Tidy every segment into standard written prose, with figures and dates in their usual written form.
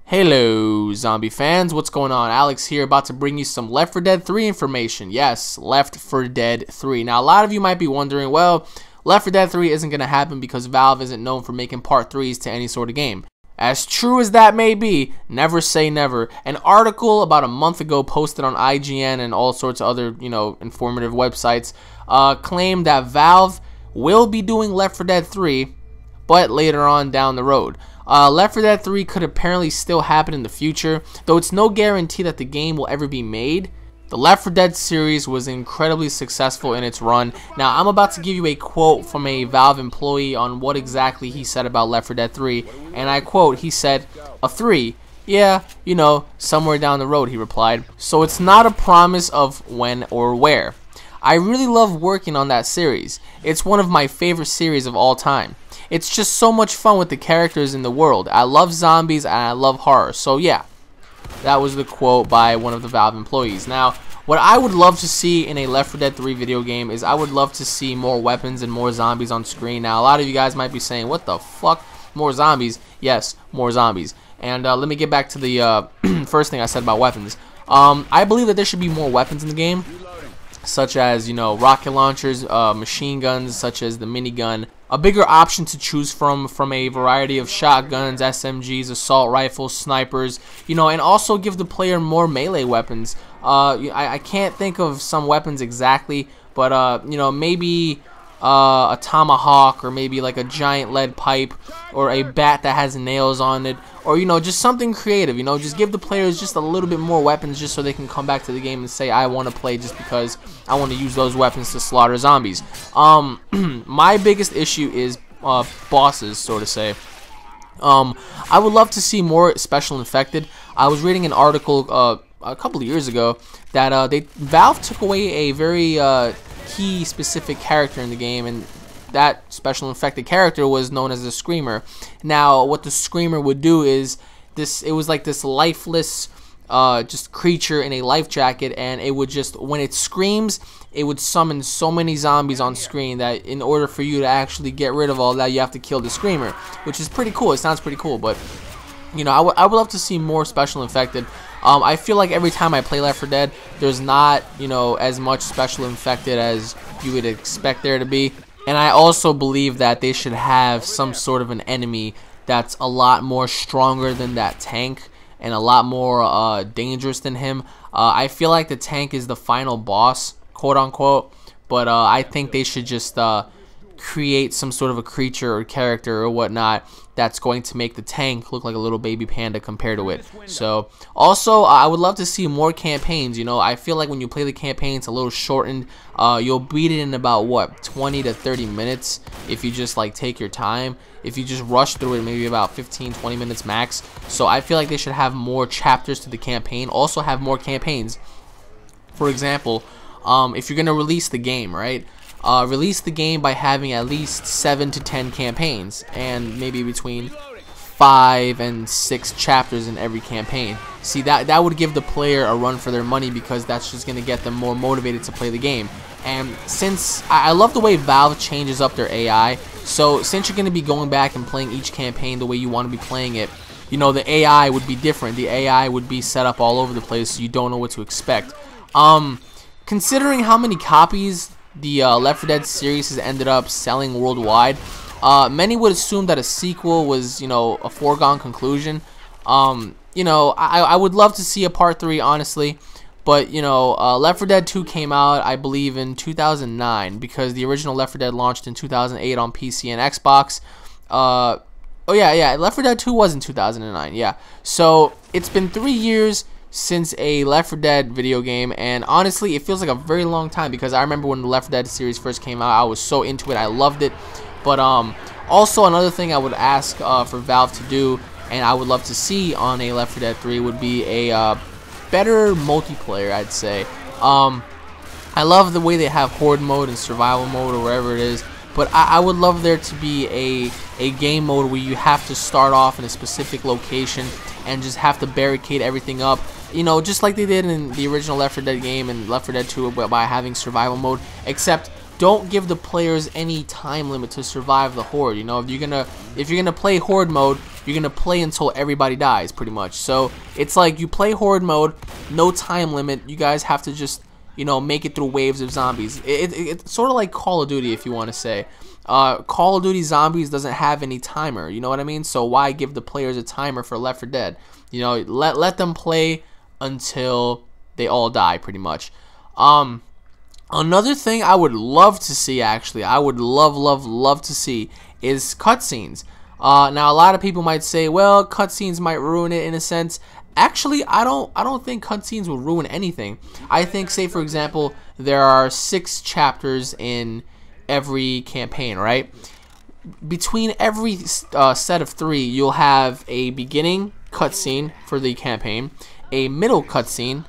Hello zombie fans, what's going on? Alex here, about to bring you some Left 4 Dead 3 information. Yes, Left 4 Dead 3. Now a lot of you might be wondering, well, Left 4 Dead 3 isn't going to happen because Valve isn't known for making part 3s to any sort of game. As true as that may be, never say never. An article about a month ago posted on IGN and all sorts of other, informative websites claimed that Valve will be doing Left 4 Dead 3, but later on down the road. Left 4 Dead 3 could apparently still happen in the future, though it's no guarantee that the game will ever be made. The Left 4 Dead series was incredibly successful in its run. Now, I'm about to give you a quote from a Valve employee on what exactly he said about Left 4 Dead 3, and I quote, he said, "A 3, yeah, somewhere down the road," he replied. So it's not a promise of when or where. I really love working on that series. It's one of my favorite series of all time. It's just so much fun with the characters in the world. I love zombies and I love horror. So yeah, that was the quote by one of the Valve employees. Now, what I would love to see in a Left 4 Dead 3 video game is I would love to see more weapons and more zombies on screen. Now, a lot of you guys might be saying, what the fuck? More zombies? Yes, more zombies. And let me get back to the first thing I said about weapons. I believe that there should be more weapons in the game, such as, rocket launchers, machine guns, such as the minigun, a bigger option to choose from a variety of shotguns, SMGs, assault rifles, snipers, and also give the player more melee weapons. I can't think of some weapons exactly, but, maybe a tomahawk, or maybe like a giant lead pipe, or a bat that has nails on it, or just something creative. Just give the players just a little bit more weapons, just so they can come back to the game and say, I want to play just because I want to use those weapons to slaughter zombies. My biggest issue is bosses, so to say. I would love to see more special infected. I was reading an article a couple of years ago that Valve took away a very key specific character in the game, and that special infected character was known as the Screamer. Now, what the Screamer would do is it was like this lifeless just creature in a life jacket, and it would just, when it screams, it would summon so many zombies on screen that in order for you to actually get rid of all that, you have to kill the Screamer, which is pretty cool. It sounds pretty cool, but I would love to see more special infected. I feel like every time I play Left 4 Dead, there's not, as much special infected as you would expect there to be. And I also believe that they should have some sort of an enemy that's a lot more stronger than that tank and a lot more dangerous than him. I feel like the tank is the final boss, quote unquote, but I think they should just create some sort of a creature or character or whatnot that's going to make the tank look like a little baby panda compared to it. So also, I would love to see more campaigns. I feel like when you play the campaign, it's a little shortened. You'll beat it in about 20 to 30 minutes if you just take your time. If you just rush through it, maybe about 15-20 minutes max. So I feel like they should have more chapters to the campaign, also have more campaigns. For example, if you're gonna release the game, right? Release the game by having at least 7 to 10 campaigns, and maybe between 5 and 6 chapters in every campaign. See, that would give the player a run for their money, because that's just going to get them more motivated to play the game. And since I love the way Valve changes up their AI, so since you're going to be going back and playing each campaign the way you want to be playing it, the AI would be different. The AI would be set up all over the place, so you don't know what to expect. Considering how many copies the Left 4 Dead series has ended up selling worldwide, many would assume that a sequel was, a foregone conclusion. I would love to see a part 3, honestly, but, Left 4 Dead 2 came out, I believe, in 2009, because the original Left 4 Dead launched in 2008 on PC and Xbox. Oh yeah, Left 4 Dead 2 was in 2009, yeah. So, it's been 3 years since a Left 4 Dead video game, and honestly it feels like a very long time, because I remember when the Left 4 Dead series first came out, I was so into it, I loved it. But also another thing I would ask for Valve to do, and I would love to see on a Left 4 Dead 3, would be a better multiplayer, I'd say. I love the way they have horde mode and survival mode, or wherever it is, but I would love there to be a game mode where you have to start off in a specific location and just have to barricade everything up, just like they did in the original Left 4 Dead game and Left 4 Dead 2 by having survival mode, except don't give the players any time limit to survive the horde. If you're gonna play horde mode, you're gonna play until everybody dies, pretty much. So it's like you play horde mode, no time limit. You guys have to just, you know, make it through waves of zombies. It's sort of like Call of Duty, if you want to say. Call of Duty Zombies doesn't have any timer, you know what I mean? So why give the players a timer for Left 4 Dead? You know, let them play until they all die, pretty much. Another thing I would love to see, actually, I would love to see, is cutscenes. Now a lot of people might say, well, cutscenes might ruin it in a sense. Actually, I don't think cutscenes will ruin anything. I think, say for example, there are 6 chapters in every campaign, right? Between every set of 3, you'll have a beginning cutscene for the campaign, a middle cutscene,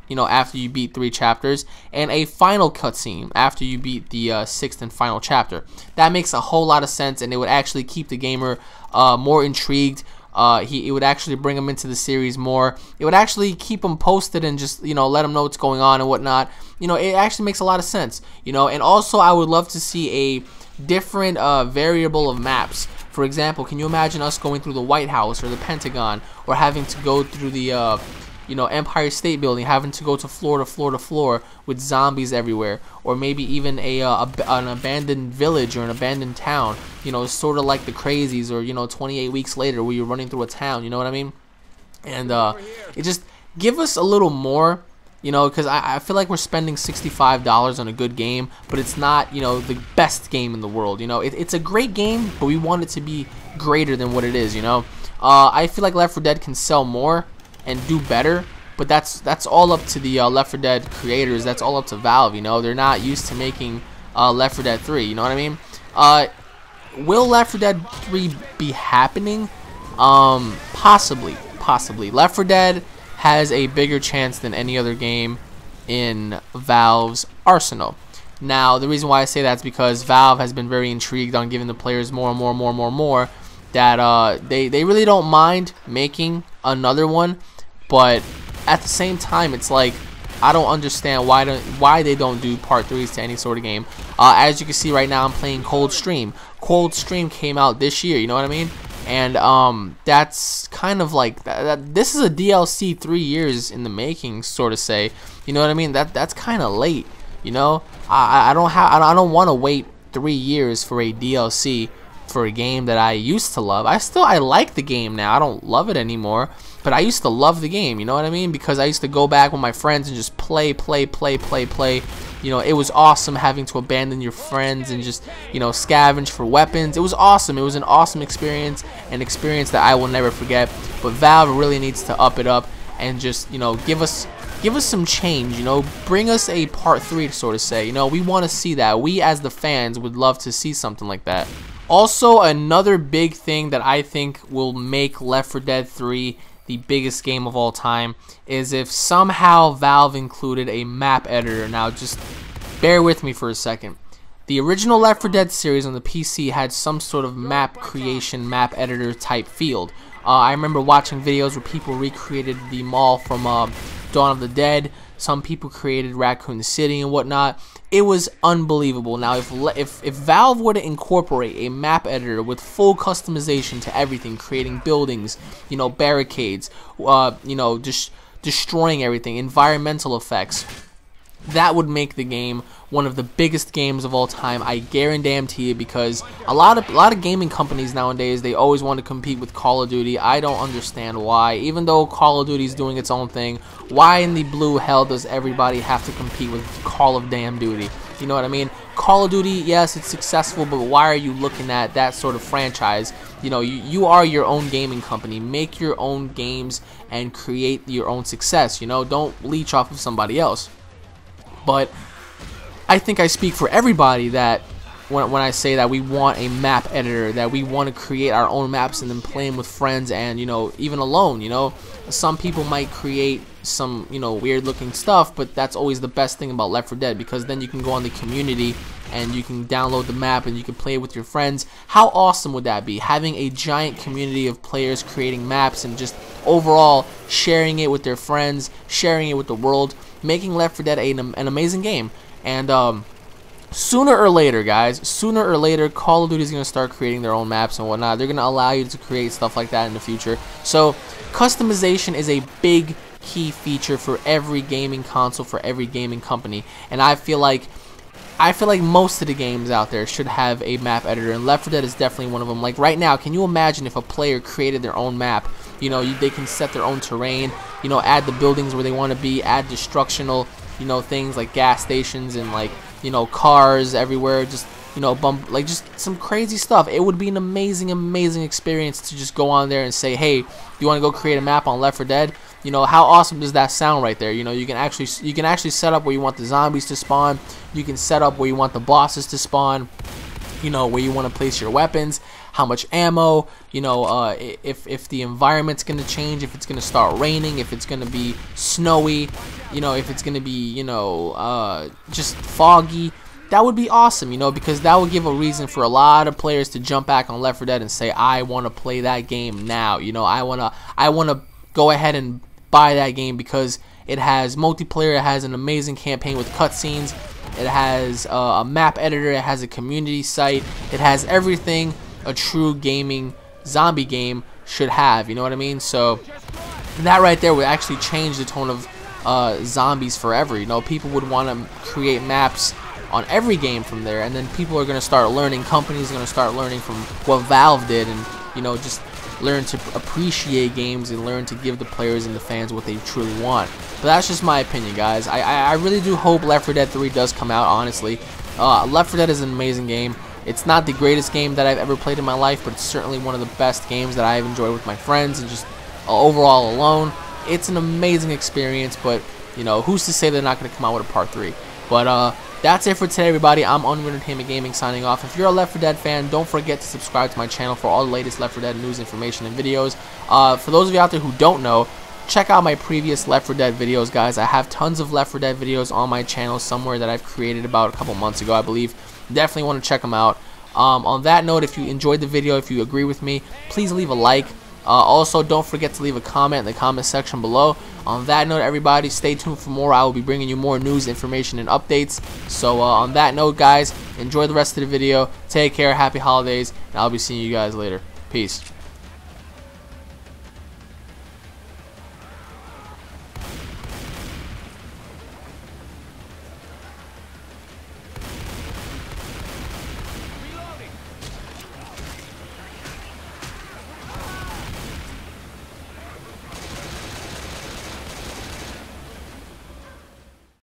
you know, after you beat 3 chapters, and a final cutscene after you beat the 6th and final chapter. That makes a whole lot of sense, and it would actually keep the gamer more intrigued. It would actually bring them into the series more. It would actually keep them posted and just, you know, let them know what's going on and whatnot. You know, it actually makes a lot of sense, you know. And also, I would love to see a different variable of maps. For example, can you imagine us going through the White House or the Pentagon, or having to go through the you know, Empire State Building, having to go to floor to floor to floor with zombies everywhere, or maybe even an abandoned village or an abandoned town, you know, sort of like the Crazies, or, you know, 28 Weeks Later, where you're running through a town, you know what I mean? And it just give us a little more, you know, because I feel like we're spending $65 on a good game, but it's not, you know, the best game in the world, you know. It's a great game, but we want it to be greater than what it is, you know. I feel like Left 4 Dead can sell more and do better, but that's all up to the Left 4 Dead creators. That's all up to Valve, you know. They're not used to making Left 4 Dead 3, you know what I mean? Will Left 4 Dead 3 be happening? Possibly. Left 4 Dead has a bigger chance than any other game in Valve's arsenal. Now, the reason why I say that is because Valve has been very intrigued on giving the players more and more, that they really don't mind making another one, but at the same time, it's like, I don't understand why they don't do part 3s to any sort of game. As you can see right now, I'm playing Cold Stream. Cold Stream came out this year, you know what I mean? And that's kind of like this is a DLC 3 years in the making, sort of say. You know what I mean? That's kind of late. You know, I don't want to wait 3 years for a DLC for a game that I used to love. I like the game now. I don't love it anymore, but I used to love the game, you know what I mean? Because I used to go back with my friends and just play. You know, it was awesome having to abandon your friends and just, you know, scavenge for weapons. It was awesome. It was an awesome experience, an experience that I will never forget. But Valve really needs to up it up and just, you know, give us some change, you know, bring us a part 3 to sort of say, you know, we want to see that. We as the fans would love to see something like that. Also, another big thing that I think will make Left 4 Dead 3 the biggest game of all time is if somehow Valve included a map editor. Now, just bear with me for a second. The original Left 4 Dead series on the PC had some sort of map creation, map editor type field. I remember watching videos where people recreated the mall from Dawn of the Dead. Some people created Raccoon City and whatnot. It was unbelievable. Now, if Valve were to incorporate a map editor with full customization to everything, creating buildings, you know, barricades, you know, just destroying everything, environmental effects, that would make the game one of the biggest games of all time. I guarantee you, because a lot of gaming companies nowadays, they always want to compete with Call of Duty. I don't understand why. Even though Call of Duty is doing its own thing, why in the blue hell does everybody have to compete with Call of damn Duty? You know what I mean? Call of Duty, yes, it's successful, but why are you looking at that sort of franchise? You know, you are your own gaming company. Make your own games and create your own success. You know, don't leech off of somebody else. But I think I speak for everybody that when I say that we want a map editor, that we want to create our own maps and then play them with friends and, you know, even alone, you know. Some people might create some, you know, weird looking stuff, but that's always the best thing about Left 4 Dead, because then you can go on the community and you can download the map and you can play with your friends. How awesome would that be? Having a giant community of players creating maps and just overall sharing it with their friends, sharing it with the world, making Left 4 Dead an amazing game. And sooner or later, guys, sooner or later, Call of Duty is going to start creating their own maps and whatnot. They're going to allow you to create stuff like that in the future. So customization is a big key feature for every gaming console, for every gaming company, and I feel like most of the games out there should have a map editor, and Left 4 Dead is definitely one of them. Like right now, can you imagine if a player created their own map? You know, they can set their own terrain, you know, add the buildings where they want to be, add destructional, you know, things like gas stations and, like, you know, cars everywhere, just, you know, just some crazy stuff. It would be an amazing experience to just go on there and say, hey, you want to go create a map on Left 4 Dead? You know, how awesome does that sound right there? You know, you can actually set up where you want the zombies to spawn. You can set up where you want the bosses to spawn. You know, where you want to place your weapons, how much ammo, you know, if the environment's going to change, if it's going to start raining, if it's going to be snowy, you know, if it's going to be, you know, just foggy. That would be awesome, you know, because that would give a reason for a lot of players to jump back on Left 4 Dead and say, I want to play that game now. You know, I want to go ahead and buy that game because it has multiplayer, it has an amazing campaign with cutscenes, it has a map editor, it has a community site, it has everything a true gaming zombie game should have, you know what I mean? So that right there would actually change the tone of zombies forever. You know, people would want to create maps on every game from there, and then people are going to start learning, companies are going to start learning from what Valve did, and, you know, just learn to appreciate games and learn to give the players and the fans what they truly want. But that's just my opinion, guys. I really do hope Left 4 Dead 3 does come out, honestly. Left 4 Dead is an amazing game. It's not the greatest game that I've ever played in my life, but it's certainly one of the best games that I've enjoyed with my friends and just overall alone. It's an amazing experience, but, you know, who's to say they're not going to come out with a part 3? But that's it for today, everybody. I'm UnrealEntGaming signing off. If you're a Left 4 Dead fan, don't forget to subscribe to my channel for all the latest Left 4 Dead news, information, and videos. For those of you out there who don't know, check out my previous Left 4 Dead videos, guys. I have tons of Left 4 Dead videos on my channel somewhere that I've created about a couple months ago, I believe. Definitely want to check them out. On that note, if you enjoyed the video, if you agree with me, please leave a like. Also, don't forget to leave a comment in the comment section below. On that note, everybody, stay tuned for more. I will be bringing you more news, information, and updates. So on that note, guys, enjoy the rest of the video. Take care. Happy holidays. And I'll be seeing you guys later. Peace.